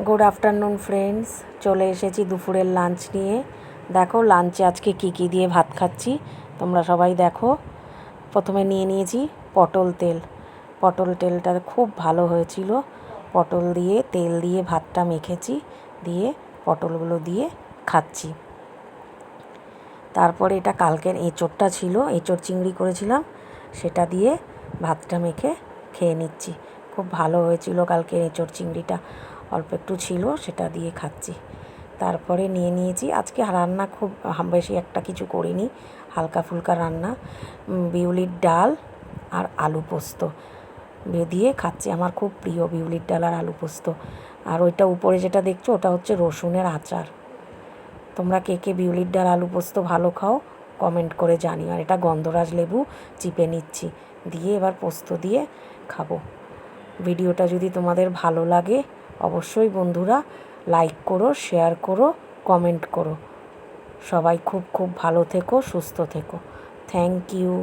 Good afternoon friends, চলে এসেছি দুপুরের লাঞ্চ নিয়ে। দেখো লাঞ্চে আজকে কী দিয়ে ভাত খাচ্ছি তোমরা সবাই দেখো। প্রথমে নিয়ে নিয়েছি পটল তেল। পটল তেলটা খুব ভালো হয়েছিল। পটল দিয়ে তেল দিয়ে ভাতটা মেখেছি, দিয়ে পটলগুলো দিয়ে খাচ্ছি। তারপরে এটা কালকের এঁচোড়টা ছিল, এঁচোড় চিংড়ি করেছিলাম, সেটা দিয়ে ভাতটা মেখে খেয়ে নিচ্ছি। খুব ভালো হয়েছিল কালকের এঁচোড় চিংড়িটা, অল্প একটু ছিল, সেটা দিয়ে খাচ্ছি। তারপরে নিয়ে নিয়েছি আজকে রান্না খুব বেশি একটা কিছু করিনি, হালকা ফুলকা রান্না, বিউলির ডাল আর আলু পোস্ত দিয়ে খাচ্ছি। আমার খুব প্রিয় বিউলির ডাল আর আলু পোস্ত। আর ওইটা উপরে যেটা দেখছো ওটা হচ্ছে রসুনের আচার। তোমরা কে কে বিউলির ডাল আলু পোস্ত ভালো খাও কমেন্ট করে জানিও। আর এটা গন্ধরাজ লেবু চিপে নিচ্ছি, দিয়ে এবার পোস্ত দিয়ে খাবো। ভিডিওটা যদি তোমাদের ভালো লাগে অবশ্যই বন্ধুরা লাইক করো, শেয়ার করো, কমেন্ট করো। সবাই খুব খুব ভালো থেকো, সুস্থ থেকো। Thank you.